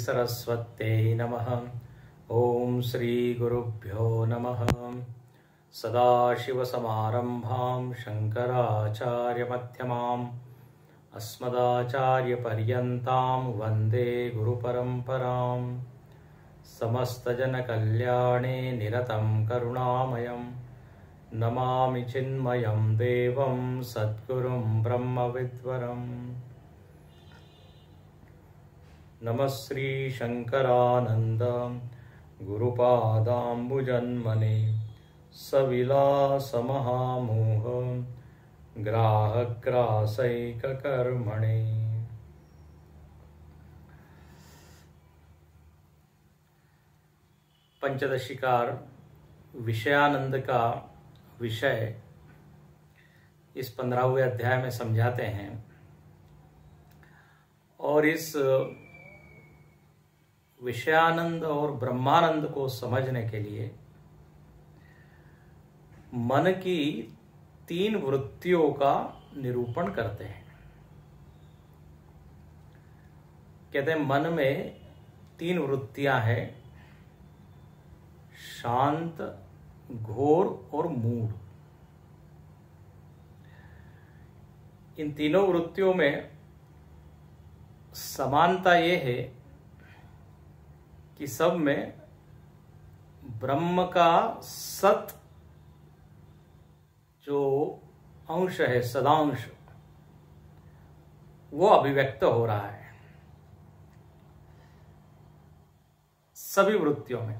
सरस्वत्यै नमः। ओम श्री गुरुभ्यो नमः। सदाशिवसमारम्भां शङ्कराचार्यमध्यमाम् अस्मदाचार्यपर्यन्तां वन्दे गुरुपरम्पराम्। समस्तजनकल्याणे निरतं करुणामयं नमामि चिन्मयं देवं सद्गुरुं ब्रह्मविद्वरम्। नमः श्री शंकरानंद गुरुपादाम्बुजन्मने सविलास महामोह ग्राहग्रासैककर्मणे। पंचदशिकार विषयानंद का विषय इस 15वें अध्याय में समझाते हैं और इस विषयानंद और ब्रह्मानंद को समझने के लिए मन की 3 वृत्तियों का निरूपण करते हैं। कहते हैं मन में 3 वृत्तियां हैं, शांत, घोर और मूढ़। इन तीनों वृत्तियों में समानता ये है कि सब में ब्रह्म का सत जो अंश है, सदांश, वो अभिव्यक्त हो रहा है। सभी वृत्तियों में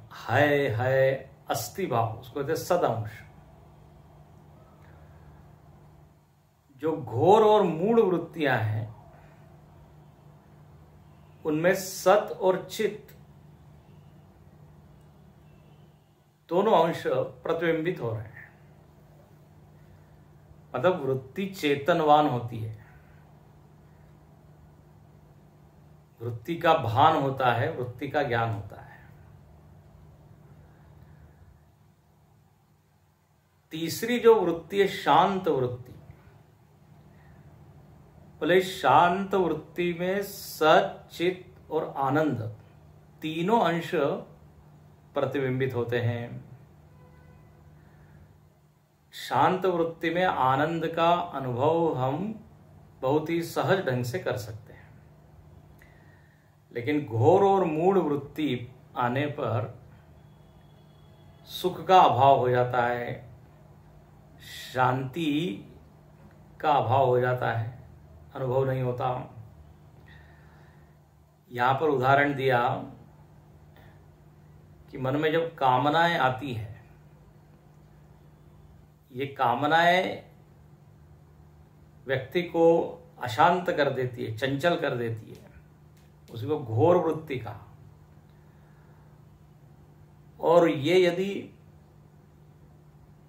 है अस्ति भाव, उसको कहते हैं सदांश। जो घोर और मूढ़ वृत्तियां हैं उनमें सत और चित दोनों अंश प्रतिबिंबित हो रहे हैं। मतलब वृत्ति चेतनवान होती है, वृत्ति का भान होता है, वृत्ति का ज्ञान होता है। तीसरी जो वृत्ति है शांत वृत्ति, बोले शांत वृत्ति में सत, चित और आनंद तीनों अंश प्रतिबिंबित होते हैं। शांत वृत्ति में आनंद का अनुभव हम बहुत ही सहज ढंग से कर सकते हैं, लेकिन घोर और मूढ़ वृत्ति आने पर सुख का अभाव हो जाता है, शांति का अभाव हो जाता है, अनुभव नहीं होता। यहां पर उदाहरण दिया कि मन में जब कामनाएं आती है, ये कामनाएं व्यक्ति को अशांत कर देती है, चंचल कर देती है, उसको घोर वृत्ति का। और ये यदि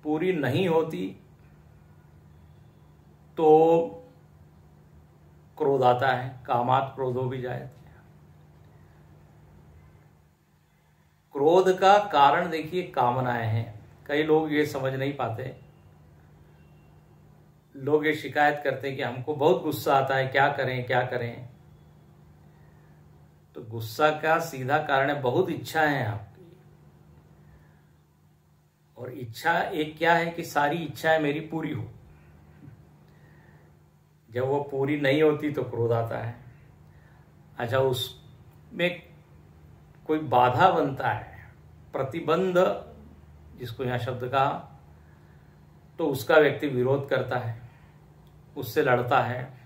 पूरी नहीं होती तो क्रोध आता है, कामात् क्रोधो भी जायते। क्रोध का कारण देखिए कामनाएं हैं। कई लोग ये समझ नहीं पाते, लोग ये शिकायत करते हैं कि हमको बहुत गुस्सा आता है, क्या करें क्या करें। तो गुस्सा का सीधा कारण है बहुत इच्छाएं हैं आपकी, और इच्छा एक क्या है कि सारी इच्छाएं मेरी पूरी हो। जब वो पूरी नहीं होती तो क्रोध आता है। अच्छा, उसमें कोई बाधा बनता है, प्रतिबंध जिसको यहां शब्द कहा, तो उसका व्यक्ति विरोध करता है, उससे लड़ता है,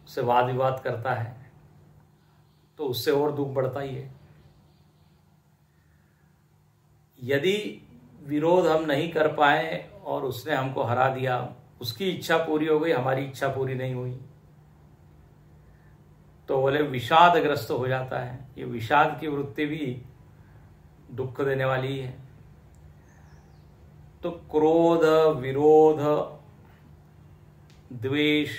उससे वाद विवाद करता है, तो उससे और दुख बढ़ता ही है। यदि विरोध हम नहीं कर पाए और उसने हमको हरा दिया, उसकी इच्छा पूरी हो गई, हमारी इच्छा पूरी नहीं हुई, तो बोले विषादग्रस्त हो जाता है। ये विषाद की वृत्ति भी दुख देने वाली है। तो क्रोध, विरोध, द्वेष,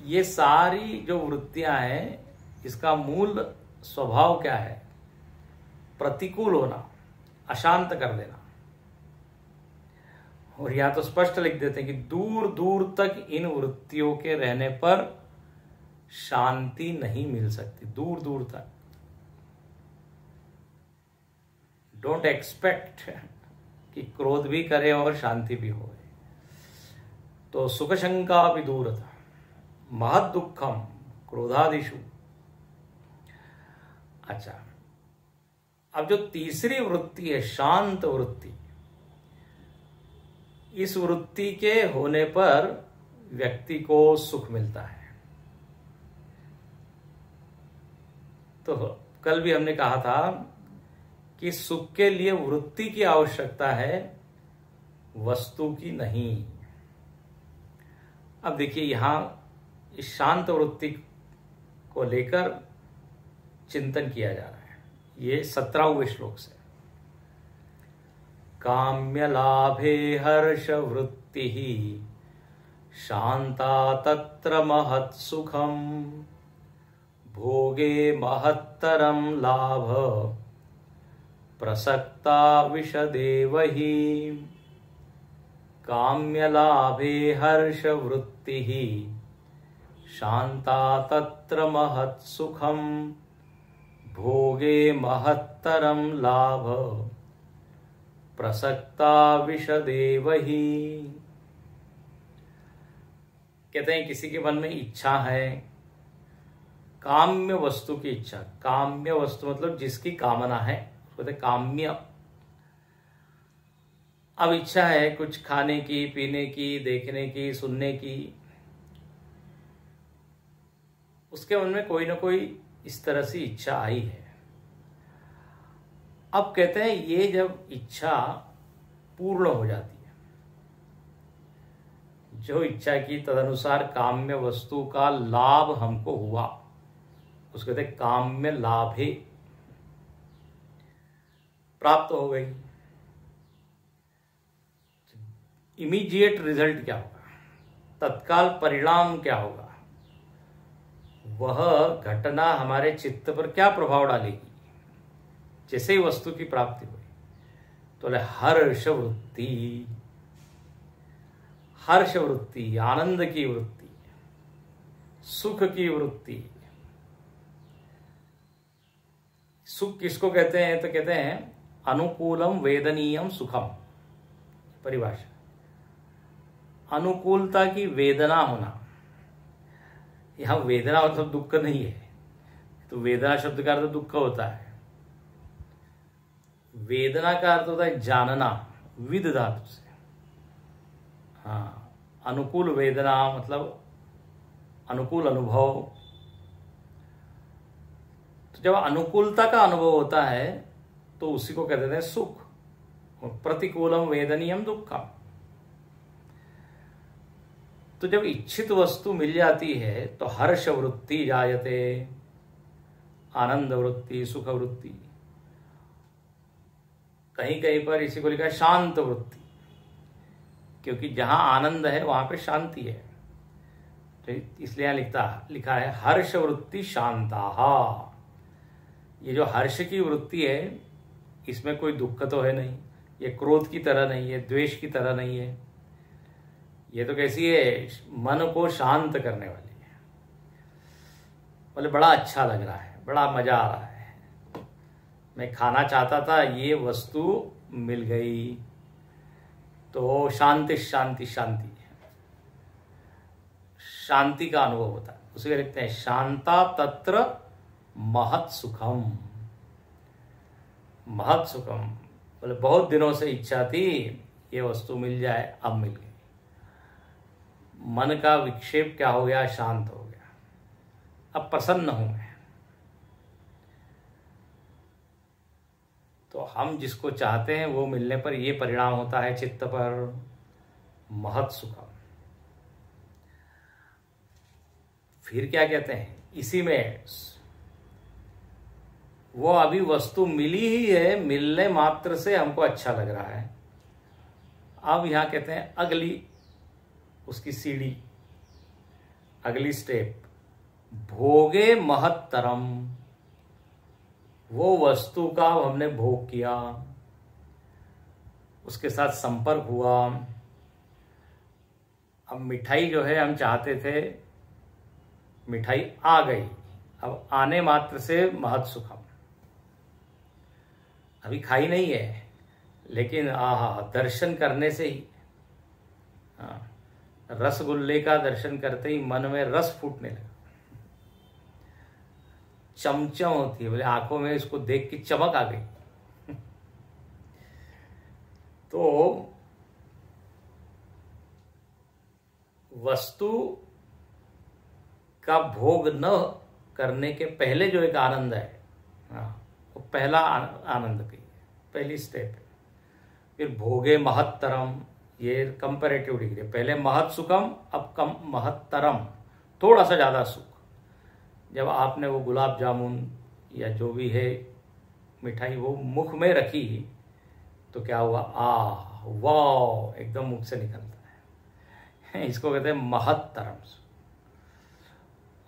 ये सारी जो वृत्तियां हैं, इसका मूल स्वभाव क्या है? प्रतिकूल होना, अशांत कर देना। और यहां तो स्पष्ट लिख देते हैं कि दूर दूर तक इन वृत्तियों के रहने पर शांति नहीं मिल सकती दूर दूर तक। डोंट एक्सपेक्ट कि क्रोध भी करे और शांति भी हो। तो सुख शंका भी दूरता महद दुखम क्रोधादिषु। अच्छा, अब जो तीसरी वृत्ति है शांत वृत्ति, इस वृत्ति के होने पर व्यक्ति को सुख मिलता है। तो कल भी हमने कहा था कि सुख के लिए वृत्ति की आवश्यकता है, वस्तु की नहीं। अब देखिए यहां इस शांत वृत्ति को लेकर चिंतन किया जा रहा है। ये 17वें श्लोक से, काम्य लाभे हर्ष वृत्ति शांता तत्र महत् सुखम भोगे महत्तरम लाभ प्रसक्ता विशदेव हि। काम्य लाभे हर्ष वृत्ति शांता तत्र महत् सुखम भोगे महत्तरम लाभ प्रसक्ता विशदेव हि। कहते हैं किसी के मन में इच्छा है, काम्य वस्तु की इच्छा। काम्य वस्तु मतलब जिसकी कामना है, कहते काम्य। अब इच्छा है कुछ खाने की, पीने की, देखने की, सुनने की, उसके मन में कोई ना कोई इस तरह से इच्छा आई है। अब कहते हैं ये जब इच्छा पूर्ण हो जाती है, जो इच्छा की तदनुसार काम्य वस्तु का लाभ हमको हुआ, उसको कहते हैं काम्य लाभे, प्राप्त हो गई। इमीडिएट रिजल्ट क्या होगा, तत्काल परिणाम क्या होगा, वह घटना हमारे चित्त पर क्या प्रभाव डालेगी। जैसे ही वस्तु की प्राप्ति हुई तो हर्ष वृत्ति, हर्ष वृत्ति, आनंद की वृत्ति, सुख की वृत्ति। सुख किसको कहते हैं, तो कहते हैं अनुकूलम वेदनीयम सुखम। परिभाषा, अनुकूलता की वेदना होना। यहां वेदना मतलब दुख नहीं है, तो वेदना शब्द का अर्थ दुख होता है। वेदना का अर्थ होता है जानना, विद धातु से। हाँ, अनुकूल वेदना मतलब अनुकूल अनुभव। तो जब अनुकूलता का अनुभव होता है तो उसी को कहते हैं सुख। प्रतिकूलम वेदनीयम दुखम। तो जब इच्छित वस्तु मिल जाती है तो हर्ष वृत्ति जायते, आनंद वृत्ति, सुख वृत्ति। कहीं कहीं पर इसी को लिखा है शांत वृत्ति, क्योंकि जहां आनंद है वहां पे शांति है, तो इसलिए यहां लिखा है हर्ष वृत्ति शांता। ये जो हर्ष की वृत्ति है इसमें कोई दुख तो है नहीं, ये क्रोध की तरह नहीं है, द्वेष की तरह नहीं है। ये तो कैसी है, मन को शांत करने वाली है। बोले बड़ा अच्छा लग रहा है, बड़ा मजा आ रहा है, मैं खाना चाहता था, ये वस्तु मिल गई, तो शांति शांति शांति, शांति का अनुभव होता है। उसे लिखते हैं शांता तत्र महत् सुखम। महत् सुखम बोले बहुत दिनों से इच्छा थी ये वस्तु मिल जाए, अब मिल गई। मन का विक्षेप क्या हो गया, शांत हो गया, अब प्रसन्न हूं मैं। तो हम जिसको चाहते हैं वो मिलने पर ये परिणाम होता है चित्त पर महत् सुखम। फिर क्या कहते हैं, इसी में वो अभी वस्तु मिली ही है, मिलने मात्र से हमको अच्छा लग रहा है। अब यहां कहते हैं अगली उसकी सीढ़ी, अगली स्टेप, भोगे महत्तरम। वो वस्तु का हमने भोग किया, उसके साथ संपर्क हुआ। अब मिठाई जो है हम चाहते थे, मिठाई आ गई, अब आने मात्र से महत् सुखम, अभी खाई नहीं है लेकिन आहा दर्शन करने से ही, रसगुल्ले का दर्शन करते ही मन में रस फूटने लगा, चमचम होती है, बोले आंखों में इसको देख के चमक आ गई। तो वस्तु का भोग न करने के पहले जो एक आनंद है, वो पहला आनंद की पहली स्टेप है। फिर भोगे महत्तरम, ये कंपैरेटिव डिग्री, पहले महत् सुखम, अब कम महत्तरम, थोड़ा सा ज्यादा सुख। जब आपने वो गुलाब जामुन या जो भी है मिठाई वो मुख में रखी तो क्या हुआ, वाह, एकदम मुख से निकलता है, इसको कहते हैं महत्तरम।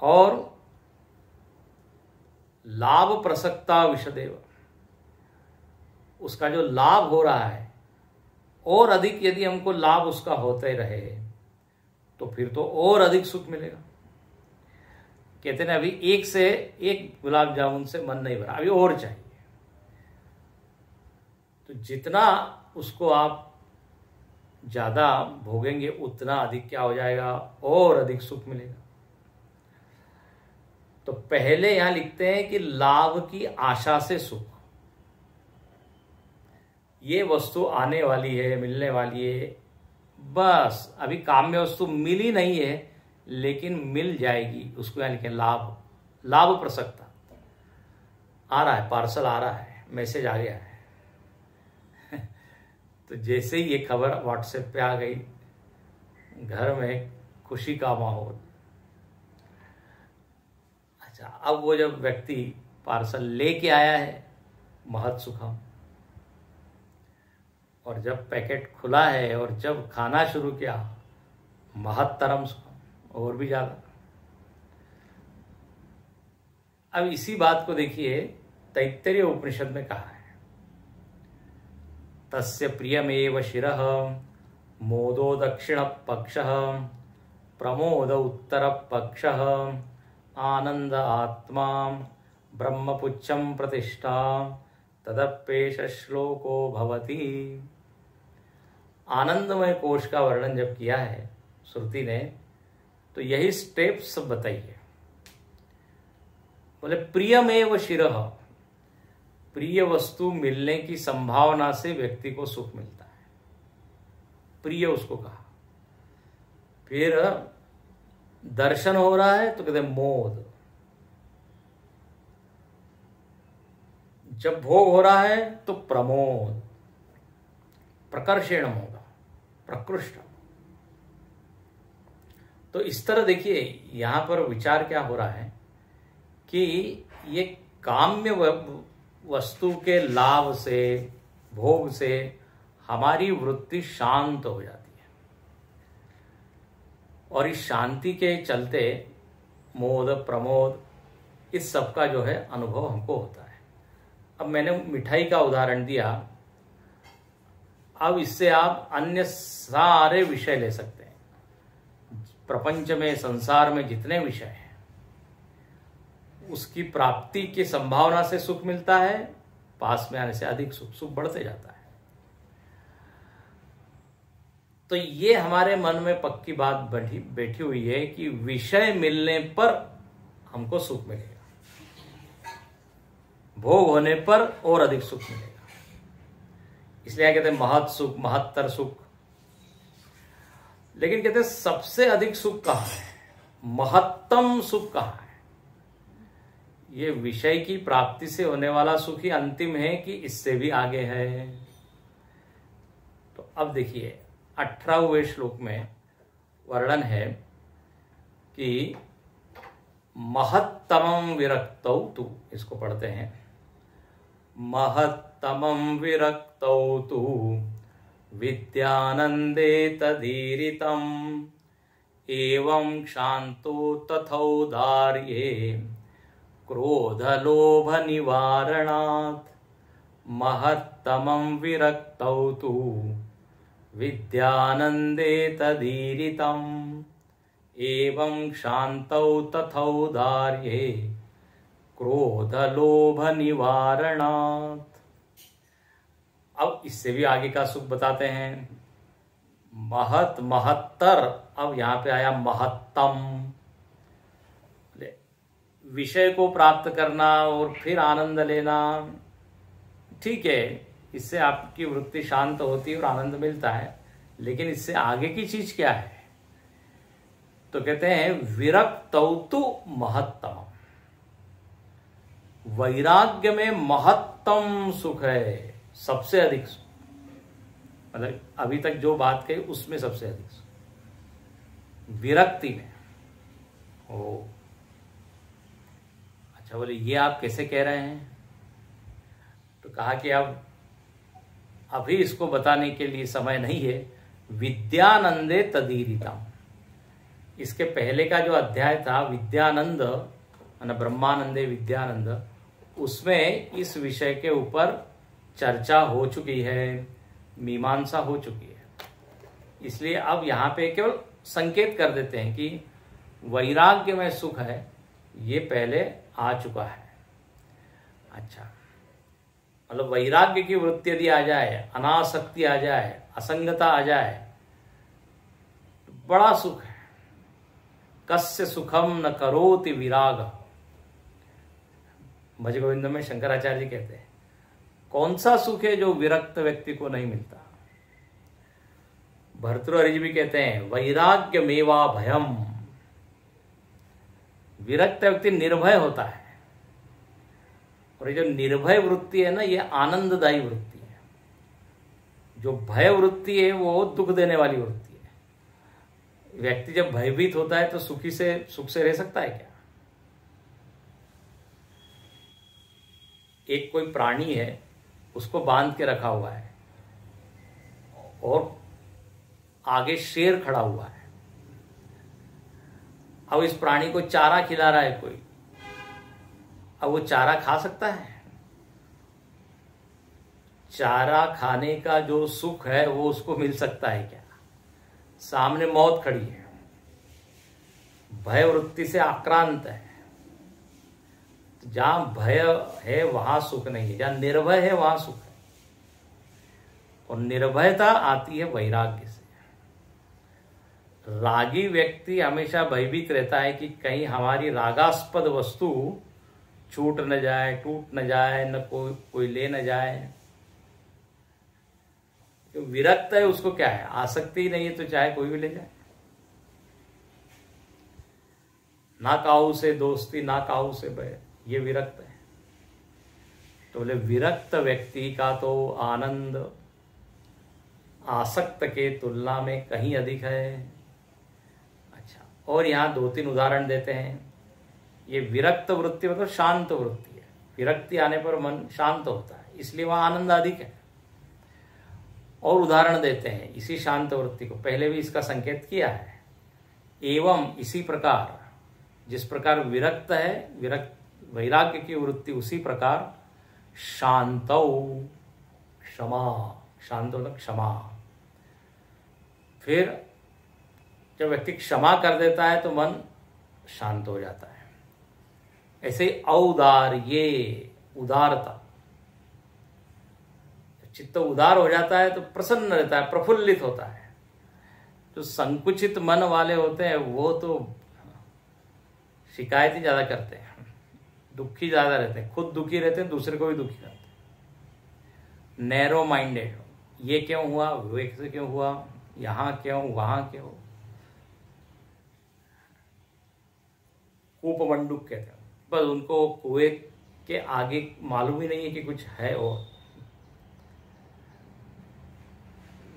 और लाभ प्रसक्ता विषदेव, उसका जो लाभ हो रहा है और अधिक यदि हमको लाभ उसका होते रहे तो फिर तो और अधिक सुख मिलेगा। कहते हैं अभी एक गुलाब जामुन से मन नहीं भरा, अभी और चाहिए, तो जितना उसको आप ज्यादा भोगेंगे उतना अधिक क्या हो जाएगा, और अधिक सुख मिलेगा। तो पहले यहां लिखते हैं कि लाभ की आशा से सुख, ये वस्तु आने वाली है, मिलने वाली है, बस अभी काम्य वस्तु मिली नहीं है लेकिन मिल जाएगी, उसको यहां लिखे लाभ, लाभ प्रसक्ता, आ रहा है, पार्सल आ रहा है, मैसेज आ गया है। तो जैसे ही ये खबर व्हाट्सएप पे आ गई, घर में खुशी का माहौल। अच्छा, अब वो जब व्यक्ति पार्सल लेके आया है, महत् सुखम, और जब पैकेट खुला है और जब खाना शुरू किया, महत्तरम सुखम, और भी ज्यादा। अब इसी बात को देखिए तैत्तरीय उपनिषद में कहा है, तस्य प्रियमेव शिरः मोदो दक्षिण पक्षः प्रमोद उत्तर पक्षः आनंद आत्मा ब्रह्मपुच्छम प्रतिष्ठा तदप्येष श्लोको भवति। आनंदमय कोश का वर्णन जब किया है श्रुति ने तो यही स्टेप्स बताइए। बोले प्रियमेव शिरः, प्रिय वस्तु मिलने की संभावना से व्यक्ति को सुख मिलता है, प्रिय उसको कहा। फिर दर्शन हो रहा है तो कहते मोद, जब भोग हो रहा है तो प्रमोद, प्रकर्षेण मोद, प्रकृष्ट। तो इस तरह देखिए यहां पर विचार क्या हो रहा है कि ये काम्य वस्तु के लाभ से, भोग से हमारी वृत्ति शांत हो जाती है, और इस शांति के चलते मोद प्रमोद इस सब का जो है अनुभव हमको होता है। अब मैंने मिठाई का उदाहरण दिया, अब इससे आप अन्य सारे विषय ले सकते हैं। प्रपंच में, संसार में जितने विषय हैं उसकी प्राप्ति की संभावना से सुख मिलता है, पास में आने से अधिक सुख बढ़ते जाता है। तो ये हमारे मन में पक्की बात बैठी हुई है कि विषय मिलने पर हमको सुख मिलेगा, भोग होने पर और अधिक सुख मिलेगा। इसलिए कहते हैं महत् सुख, महत्तर सुख। लेकिन कहते हैं सबसे अधिक सुख कहां है, महत्तम सुख कहां है? ये विषय की प्राप्ति से होने वाला सुख ही अंतिम है कि इससे भी आगे है? तो अब देखिए 18वें श्लोक में वर्णन है कि महत्तमं विरक्तौ तु, इसको पढ़ते हैं, महत्तमं विरक्तौ तु विद्यानंदे तदीरितम् एवं शांतो तथौदार्ये क्रोधलोभ निवारणात् महत्तमं विरक्तौ तु विद्यानंदे तदीरितम्। एवं शांतौ तथौदार्ये क्रोध लोभ निवारणात्। अब इससे भी आगे का सुख बताते हैं। महत महत्तर, अब यहां पे आया महत्तम। विषय को प्राप्त करना और फिर आनंद लेना, ठीक है, इससे आपकी वृत्ति शांत होती है और आनंद मिलता है, लेकिन इससे आगे की चीज क्या है? तो कहते हैं विरक्तौ तु महत्तम। वैराग्य में महत्तम सुख है, सबसे अधिक सुख। मतलब अभी तक जो बात कही उसमें सबसे अधिक सुख विरक्ति में। ओ अच्छा, बोले ये आप कैसे कह रहे हैं? तो कहा कि अब अभी इसको बताने के लिए समय नहीं है। विद्यानंदे तदीरितम, इसके पहले का जो अध्याय था विद्यानंद ब्रह्मानंदे विद्यानंद, उसमें इस विषय के ऊपर चर्चा हो चुकी है, मीमांसा हो चुकी है। इसलिए अब यहाँ पे केवल संकेत कर देते हैं कि वैराग्य में सुख है, ये पहले आ चुका है। अच्छा, मतलब वैराग्य की वृत्ति यदि आ जाए, अनासक्ति आ जाए, असंगता आ जाए, तो बड़ा सुख है। कस्य सुखम न करोति विराग, भज गोविंद में शंकराचार्य जी कहते हैं कौन सा सुख है जो विरक्त व्यक्ति को नहीं मिलता। भर्तृहरि जी भी कहते हैं वैराग्य मेवा भयम, विरक्त व्यक्ति निर्भय होता है। और ये जो निर्भय वृत्ति है ना, ये आनंददायी वृत्ति है। जो भय वृत्ति है वो दुख देने वाली वृत्ति है। व्यक्ति जब भयभीत होता है तो सुख से रह सकता है क्या? एक कोई प्राणी है, उसको बांध के रखा हुआ है और आगे शेर खड़ा हुआ है। अब इस प्राणी को चारा खिला रहा है कोई, अब वो चारा खा सकता है? चारा खाने का जो सुख है वो उसको मिल सकता है क्या? सामने मौत खड़ी है, भय वृत्ति से आक्रांत है। जहां भय है वहां सुख नहीं है, जहां निर्भय है वहां सुख है। और निर्भयता आती है वैराग्य से। रागी व्यक्ति हमेशा भयभीत रहता है कि कहीं हमारी रागास्पद वस्तु छूट न जाए, टूट न जाए, न कोई ले न जाए। जो विरक्त है उसको क्या है, आसक्ति नहीं है, तो चाहे कोई भी ले जाए। ना काऊ से दोस्ती, ना काऊ से भय, ये विरक्त है। तो बोले विरक्त व्यक्ति का तो आनंद आसक्त के तुलना में कहीं अधिक है। अच्छा, और यहां 2-3 उदाहरण देते हैं। ये विरक्त वृत्ति मतलब शांत वृत्ति है। विरक्ति आने पर मन शांत होता है, इसलिए वहां आनंद अधिक है। और उदाहरण देते हैं इसी शांत वृत्ति को, पहले भी इसका संकेत किया है। एवं इसी प्रकार, जिस प्रकार विरक्त है, वैराग्य की वृत्ति, उसी प्रकार शांतौ, क्षमा, शांत मतलब क्षमा। फिर जब व्यक्ति क्षमा कर देता है तो मन शांत हो जाता है। ऐसे औदार्ये, उदारता, चित्त उदार हो जाता है तो प्रसन्न रहता है, प्रफुल्लित होता है। जो संकुचित मन वाले होते हैं वो तो शिकायत ही ज्यादा करते हैं, दुखी ज्यादा रहते हैं, खुद दुखी रहते हैं, दूसरे को भी दुखी करते हैं। नैरो माइंडेड, ये क्यों हुआ, वैसे क्यों हुआ, यहां क्यों, वहां क्यों। कूपमंडूक कहते हैं, बस उनको कुएं के आगे मालूम ही नहीं है कि कुछ है। और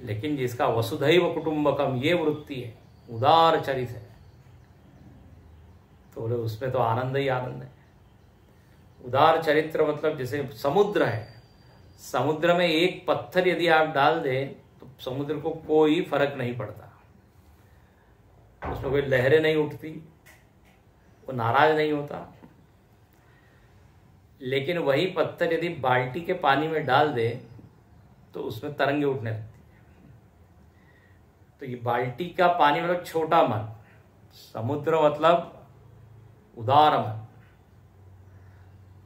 लेकिन जिसका वसुधैव कुटुंबकम ये वृत्ति है, उदार चरित है, तो बोले उसमें तो आनंद ही आनंद है। उदार चरित्र मतलब जैसे समुद्र है, समुद्र में एक पत्थर यदि आप डाल दें तो समुद्र को कोई फर्क नहीं पड़ता, उसमें कोई लहरें नहीं उठती, वो नाराज नहीं होता। लेकिन वही पत्थर यदि बाल्टी के पानी में डाल दे तो उसमें तरंगे उठने लगती है। तो ये बाल्टी का पानी मतलब छोटा मन, समुद्र मतलब उदार मन।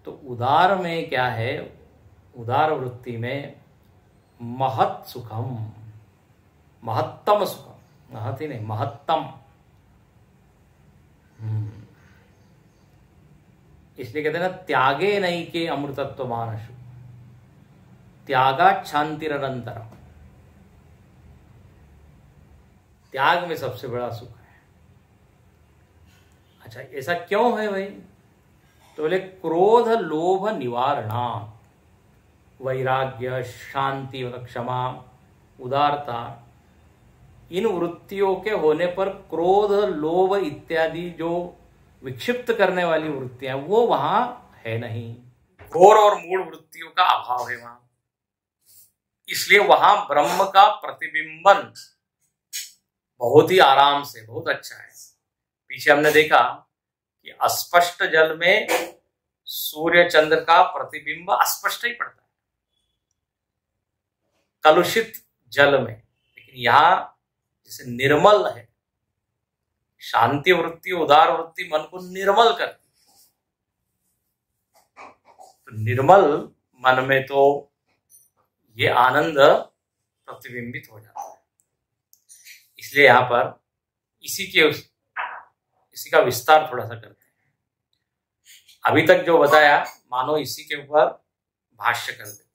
तो उदार में क्या है, उदार वृत्ति में महत सुखम, महत्तम सुखम, महत ही नहीं महत्तम। इसलिए कहते हैं ना, त्यागे नहीं के अमृतत्व मानसु, त्यागा शांतिरंतर। त्याग में सबसे बड़ा सुख है। अच्छा, ऐसा क्यों है भाई? तो बोले क्रोध लोभ निवारणा, वैराग्य, शांति मतलब क्षमा, उदारता, इन वृत्तियों के होने पर क्रोध लोभ इत्यादि जो विक्षिप्त करने वाली वृत्तियां वो वहां है नहीं। घोर और मूल वृत्तियों का अभाव है वहां। इसलिए वहां ब्रह्म का प्रतिबिंबन बहुत ही आराम से, बहुत अच्छा है। पीछे हमने देखा कि अस्पष्ट जल में सूर्य चंद्र का प्रतिबिंब अस्पष्ट ही पड़ता है कलुषित जल में, लेकिन यहां जैसे निर्मल है, शांति वृत्ति, उदार वृत्ति मन को निर्मल करती। तो निर्मल मन में तो ये आनंद प्रतिबिंबित हो जाता है। इसलिए यहां पर इसी का विस्तार थोड़ा सा करते हैं। अभी तक जो बताया मानो इसी के ऊपर भाष्य कर दे।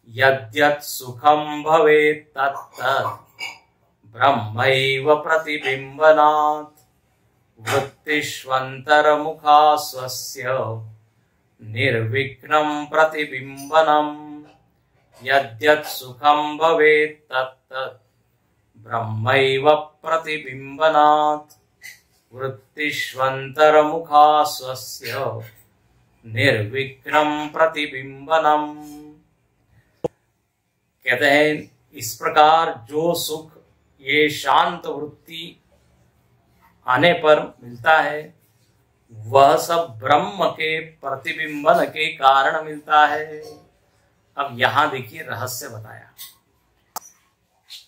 यद्यत् सुखम भवेत् तत्तत् ब्रह्मैव प्रतिबिंबनात् वृत्तिष्वन्तरमुखा स्वस्य निर्विघ्नं प्रतिबिंबनम्। यद्यत् सुखम भवेत् तत्तत् ब्रह्मैव प्रतिबिंबनात् वृत्तिष्वन्तरमुखा स्वस्य निर्विघ्नं प्रतिबिंबनम्। कहते हैं इस प्रकार जो सुख ये शांत वृत्ति आने पर मिलता है वह सब ब्रह्म के प्रतिबिंबन के कारण मिलता है। अब यहां देखिए रहस्य बताया।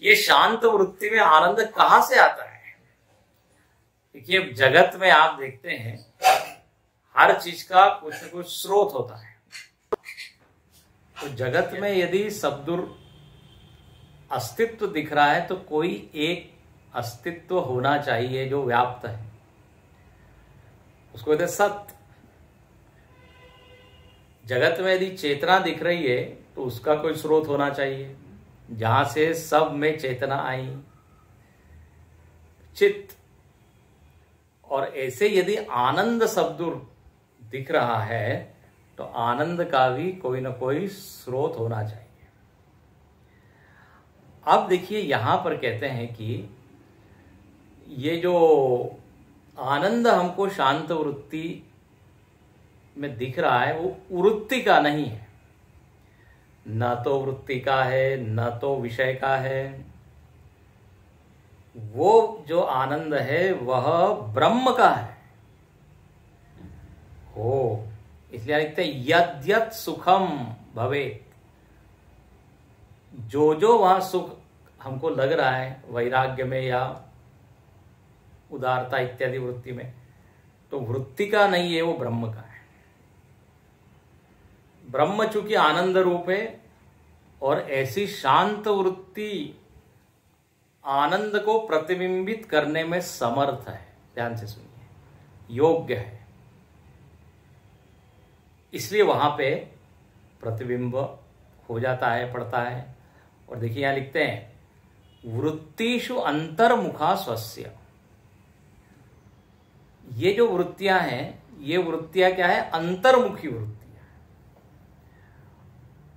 ये शांत वृत्ति में आनंद कहां से आता है? देखिए जगत में आप देखते हैं हर चीज का कुछ न कुछ स्रोत होता है। तो जगत में यदि सद्गुरु अस्तित्व दिख रहा है तो कोई एक अस्तित्व होना चाहिए जो व्याप्त है, उसको कहते हैं सत्य। जगत में यदि चेतना दिख रही है तो उसका कोई स्रोत होना चाहिए जहां से सब में चेतना आई, चित्त। और ऐसे यदि आनंद सद्गुरु दिख रहा है तो आनंद का भी कोई ना कोई स्रोत होना चाहिए। अब देखिए यहां पर कहते हैं कि ये जो आनंद हमको शांत वृत्ति में दिख रहा है वो वृत्ति का नहीं है, न तो वृत्ति का है न तो विषय का है। वो जो आनंद है वह ब्रह्म का है। हो इसलिए लिखते हैं यद्यत् सुखम भवेत्। जो जो वहां सुख हमको लग रहा है वैराग्य में या उदारता इत्यादि वृत्ति में, तो वृत्ति का नहीं है, वो ब्रह्म का है। ब्रह्म चूंकि आनंद रूप है और ऐसी शांत वृत्ति आनंद को प्रतिबिंबित करने में समर्थ है। ध्यान से सुनिए, योग्य है, इसलिए वहां पे प्रतिबिंब हो जाता है, पड़ता है। और देखिए यहां लिखते हैं वृत्तिषु अंतर्मुखा स्वस्य। ये जो वृत्तियां हैं ये वृत्तियां क्या है? अंतर्मुखी वृत्तियां।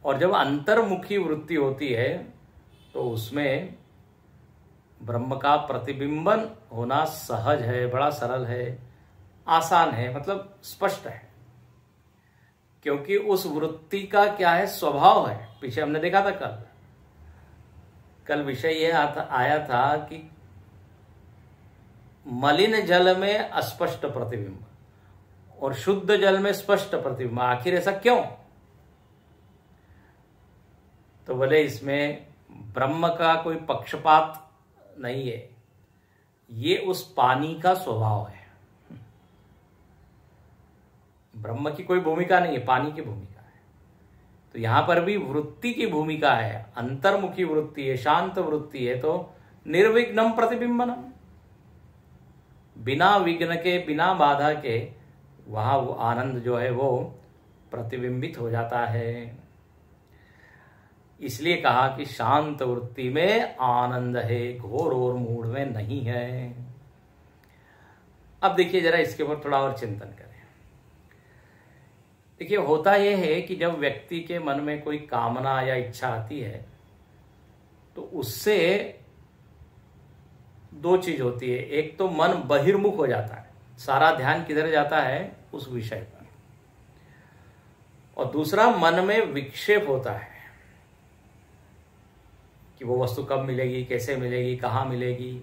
और जब अंतर्मुखी वृत्ति होती है तो उसमें ब्रह्म का प्रतिबिंबन होना सहज है, बड़ा सरल है, आसान है, मतलब स्पष्ट है। क्योंकि उस वृत्ति का क्या है? स्वभाव है। पीछे हमने देखा था कल विषय यह आया था कि मलिन जल में अस्पष्ट प्रतिबिंब और शुद्ध जल में स्पष्ट प्रतिबिंब। आखिर ऐसा क्यों? तो बोले इसमें ब्रह्म का कोई पक्षपात नहीं है। ये उस पानी का स्वभाव है। ब्रह्म की कोई भूमिका नहीं है, पानी की भूमिका है। तो यहां पर भी वृत्ति की भूमिका है, अंतर्मुखी वृत्ति है, शांत वृत्ति है। तो निर्विघ्नम प्रतिबिंबनम, बिना विघ्न के, बिना बाधा के वहां वो आनंद जो है वो प्रतिबिंबित हो जाता है। इसलिए कहा कि शांत वृत्ति में आनंद है, घोर और मूढ़ में नहीं है। अब देखिए जरा इसके ऊपर थोड़ा और चिंतन करें। देखिए होता यह है कि जब व्यक्ति के मन में कोई कामना या इच्छा आती है तो उससे दो चीज होती है। एक तो मन बहिर्मुख हो जाता है, सारा ध्यान किधर जाता है, उस विषय पर। और दूसरा मन में विक्षेप होता है कि वो वस्तु कब मिलेगी, कैसे मिलेगी, कहाँ मिलेगी।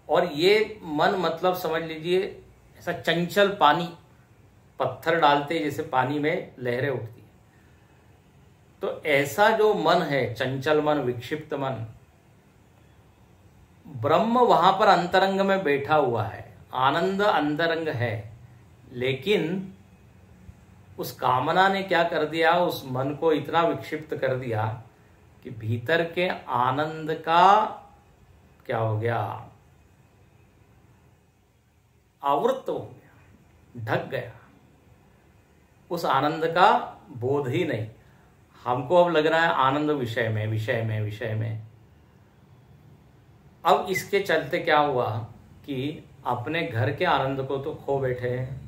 और ये मन मतलब समझ लीजिए ऐसा चंचल पानी, पत्थर डालते जैसे पानी में लहरें उठती है। तो ऐसा जो मन है, चंचल मन, विक्षिप्त मन, ब्रह्म वहां पर अंतरंग में बैठा हुआ है, आनंद अंतरंग है। लेकिन उस कामना ने क्या कर दिया, उस मन को इतना विक्षिप्त कर दिया कि भीतर के आनंद का क्या हो गया, आवृत हो गया, ढक गया। उस आनंद का बोध ही नहीं। हमको अब लग रहा है आनंद विषय में, विषय में, विषय में। अब इसके चलते क्या हुआ कि अपने घर के आनंद को तो खो बैठे हैं।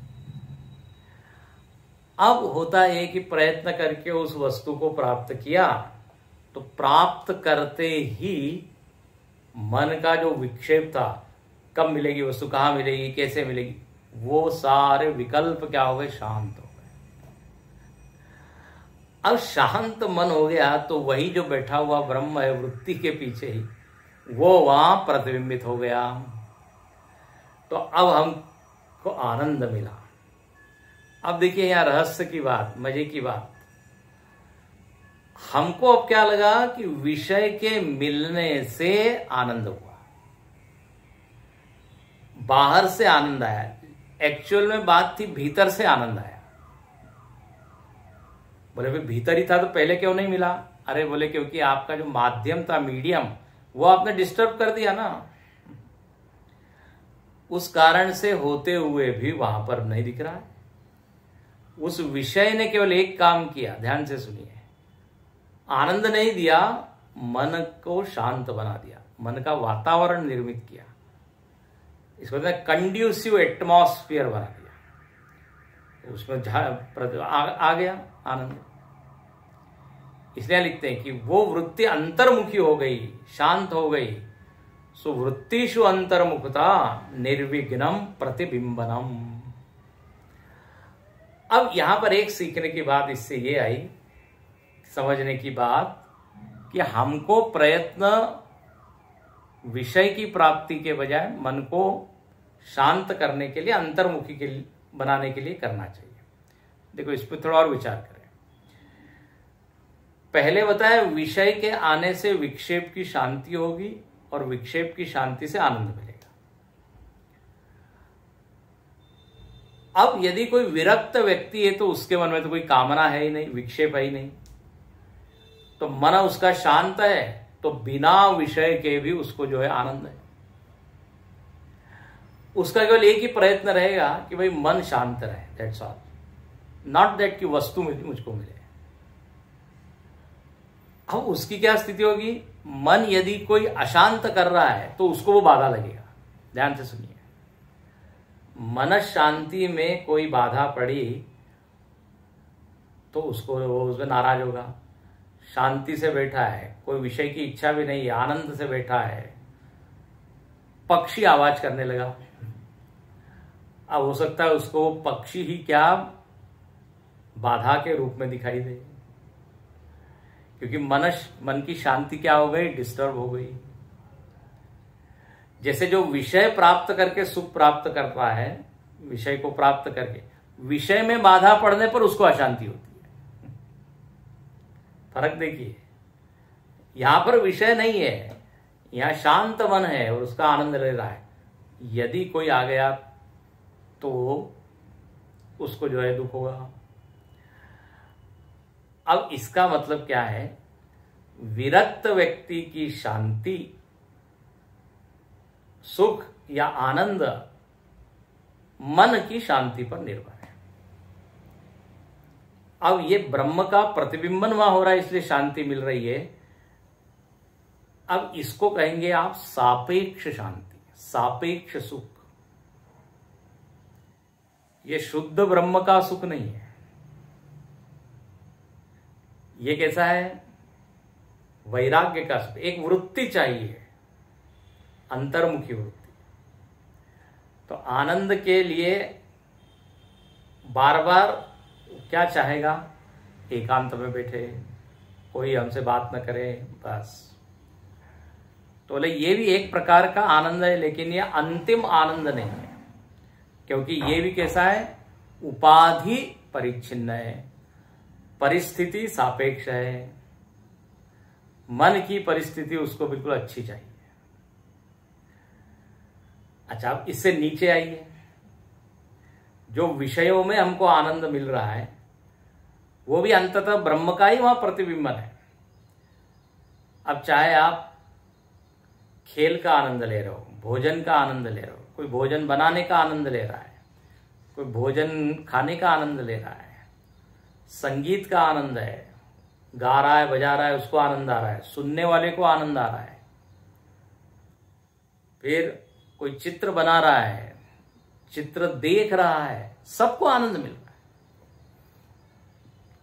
अब होता है कि प्रयत्न करके उस वस्तु को प्राप्त किया तो प्राप्त करते ही मन का जो विक्षेप था, कब मिलेगी वस्तु, कहाँ मिलेगी, कैसे मिलेगी, वो सारे विकल्प क्या हो गए, शांत हो गए। अब शांत मन हो गया तो वही जो बैठा हुआ ब्रह्म है वृत्ति के पीछे ही, वो वहां प्रतिबिंबित हो गया। तो अब हमको आनंद मिला। अब देखिए यहां रहस्य की बात, मजे की बात। हमको अब क्या लगा कि विषय के मिलने से आनंद हुआ, बाहर से आनंद आया। एक्चुअल में बात थी भीतर से आनंद आया। बोले भाई भीतर ही था तो पहले क्यों नहीं मिला? अरे बोले क्योंकि आपका जो माध्यम था, मीडियम, वो आपने डिस्टर्ब कर दिया ना। उस कारण से होते हुए भी वहां पर नहीं दिख रहा है। उस विषय ने केवल एक काम किया, ध्यान से सुनिए, आनंद नहीं दिया, मन को शांत बना दिया, मन का वातावरण निर्मित किया। इसको कंड्यूसिव एटमॉस्फियर बना दिया, उसमें आ गया आनंद। इसलिए लिखते हैं कि वो वृत्ति अंतर्मुखी हो गई, शांत हो गई। सो वृत्तिषु अंतर्मुखता निर्विघ्नम प्रतिबिंबनम। अब यहां पर एक सीखने की बात इससे ये आई, समझने की बात, कि हमको प्रयत्न विषय की प्राप्ति के बजाय मन को शांत करने के लिए, अंतर्मुखी के लिए बनाने के लिए करना चाहिए। देखो इस पर थोड़ा और विचार करें। पहले बताया विषय के आने से विक्षेप की शांति होगी और विक्षेप की शांति से आनंद मिलेगा। अब यदि कोई विरक्त व्यक्ति है तो उसके मन में तो कोई कामना है ही नहीं, विक्षेप है ही नहीं, तो मन उसका शांत है, तो बिना विषय के भी उसको जो है आनंद है। उसका केवल एक ही प्रयत्न रहेगा कि भाई मन शांत रहे, दैट्स ऑल, नॉट दैट कि वस्तु मुझको मिले। अब उसकी क्या स्थिति होगी? मन यदि कोई अशांत कर रहा है तो उसको वो बाधा लगेगा। ध्यान से सुनिए, मन शांति में कोई बाधा पड़ी तो उसको वो उसमें नाराज होगा। शांति से बैठा है, कोई विषय की इच्छा भी नहीं है, आनंद से बैठा है, पक्षी आवाज करने लगा, अब हो सकता है उसको पक्षी ही क्या बाधा के रूप में दिखाई दे, क्योंकि मन की शांति क्या हो गई, डिस्टर्ब हो गई। जैसे जो विषय प्राप्त करके सुख प्राप्त करता है, विषय को प्राप्त करके विषय में बाधा पड़ने पर उसको अशांति होती है। फर्क देखिए, यहां पर विषय नहीं है, यहाँ शांत मन है और उसका आनंद ले रहा है। यदि कोई आ गया तो उसको जो है दुख होगा। अब इसका मतलब क्या है? विरक्त व्यक्ति की शांति, सुख या आनंद मन की शांति पर निर्भर है। अब ये ब्रह्म का प्रतिबिंबन वहां हो रहा है, इसलिए शांति मिल रही है। अब इसको कहेंगे आप सापेक्ष शांति, सापेक्ष सुख। ये शुद्ध ब्रह्म का सुख नहीं है। ये कैसा है? वैराग्य का सुख। एक वृत्ति चाहिए, अंतर्मुखी वृत्ति। तो आनंद के लिए बार बार क्या चाहेगा? एकांत में बैठे, कोई हमसे बात न करे, बस। तो बोले ये भी एक प्रकार का आनंद है, लेकिन ये अंतिम आनंद नहीं है, क्योंकि ये भी कैसा है? उपाधि परिच्छिन्न है, परिस्थिति सापेक्ष है। मन की परिस्थिति उसको बिल्कुल अच्छी चाहिए। अच्छा, अब इससे नीचे आइए। जो विषयों में हमको आनंद मिल रहा है वो भी अंततः ब्रह्म का ही वहां प्रतिबिंबन है। अब चाहे आप खेल का आनंद ले रहे हो, भोजन का आनंद ले रहे हो, कोई भोजन बनाने का आनंद ले रहा है, कोई भोजन खाने का आनंद ले रहा है, संगीत का आनंद है, गा रहा है, बजा रहा है, उसको आनंद आ रहा है, सुनने वाले को आनंद आ रहा है। फिर कोई चित्र बना रहा है, चित्र देख रहा है, सबको आनंद मिल रहा है।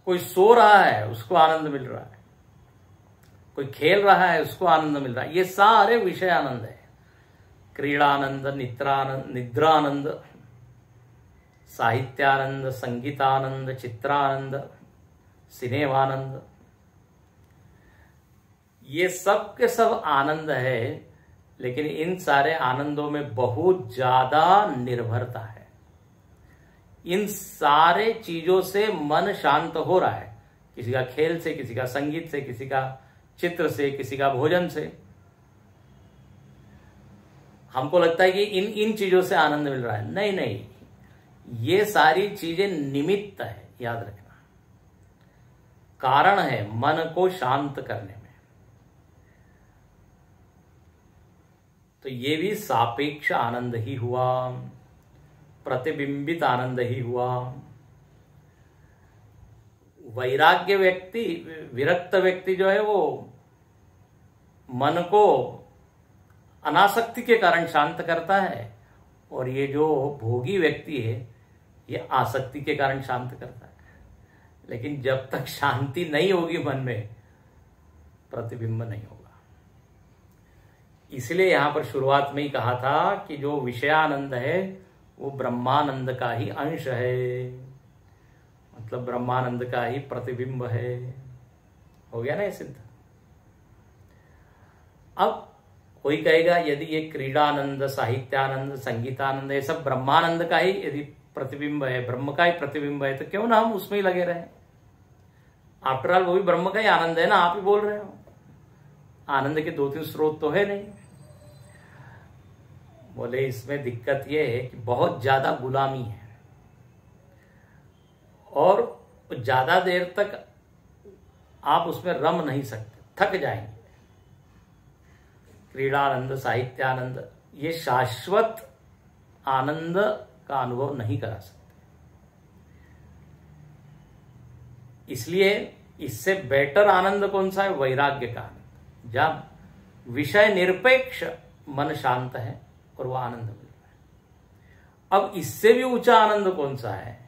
कोई सो रहा है, उसको आनंद मिल रहा है, कोई खेल रहा है, उसको आनंद मिल रहा है। ये सारे विषय आनंद है। क्रीड़ानंद, निद्रानंद, साहित्यानंद, संगीतानंद, चित्रानंद, सिनेमानंद, ये सब के सब आनंद है। लेकिन इन सारे आनंदों में बहुत ज्यादा निर्भरता है। इन सारे चीजों से मन शांत हो रहा है, किसी का खेल से, किसी का संगीत से, किसी का चित्र से, किसी का भोजन से। हमको लगता है कि इन चीजों से आनंद मिल रहा है। नहीं नहीं, ये सारी चीजें निमित्त है, याद रखना। कारण है मन को शांत करने में। तो ये भी सापेक्ष आनंद ही हुआ, प्रतिबिंबित आनंद ही हुआ। वैराग्य व्यक्ति, विरक्त व्यक्ति जो है वो मन को अनासक्ति के कारण शांत करता है, और ये जो भोगी व्यक्ति है ये आसक्ति के कारण शांत करता है। लेकिन जब तक शांति नहीं होगी मन में, प्रतिबिंब नहीं होगा। इसलिए यहां पर शुरुआत में ही कहा था कि जो विषयानंद है वो ब्रह्मानंद का ही अंश है, मतलब ब्रह्मानंद का ही प्रतिबिंब है। हो गया ना ये सिद्ध। अब कोई कहेगा यदि ये क्रीड़ानंद, साहित्यानंद, संगीतानंद, ये सब ब्रह्मानंद का ही यदि प्रतिबिंब है, ब्रह्म का ही प्रतिबिंब है, तो क्यों ना हम उसमें ही लगे रहें। आफ्टर ऑल वो भी ब्रह्म का ही आनंद है ना, आप ही बोल रहे हो। आनंद के 2-3 स्रोत तो है नहीं। बोले इसमें दिक्कत ये है कि बहुत ज्यादा गुलामी है, और ज्यादा देर तक आप उसमें रम नहीं सकते, थक जाएंगे। क्रीड़ानंद, साहित्यानंद, ये शाश्वत आनंद का अनुभव नहीं करा सकते। इसलिए इससे बेटर आनंद कौन सा है? वैराग्य का आनंद, जब विषय निरपेक्ष मन शांत है और वह आनंद मिल रहा है। अब इससे भी ऊंचा आनंद कौन सा है?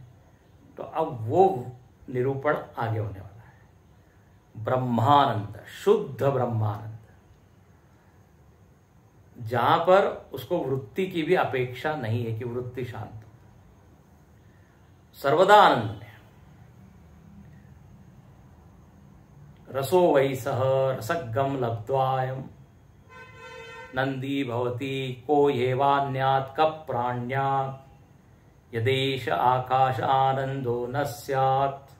तो अब वो निरूपण आगे होने वाला है। ब्रह्मानंद, शुद्ध ब्रह्मानंद, जहां पर उसको वृत्ति की भी अपेक्षा नहीं है कि वृत्ति शांत हो, सर्वदा आनंद में। रसो वै सह रसगम लब्ध्वायम् नंदी भवति को येवान्यात् कप्राण्यात् यदेश आकाश आनंदो न स्यात्।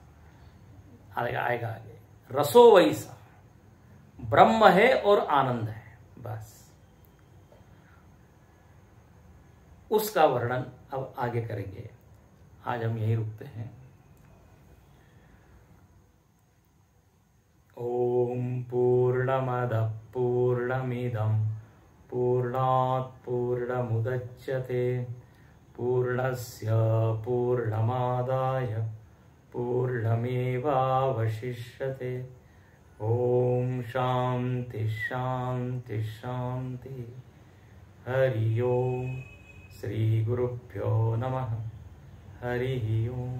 आएगा आगे। रसो वै सह, ब्रह्म है और आनंद है, बस। उसका वर्णन अब आगे करेंगे। आज हम यहीं रुकते हैं। ओम पूर्णमदः पूर्णमिदं पूर्णात् पूर्णमुदच्यते पूर्णस्य पूर्णमादाय पूर्णमेवावशिष्यते। ओम शांति शांति शांति। हरि ओम। श्री गुरुभ्यो नमः। हरि ओम।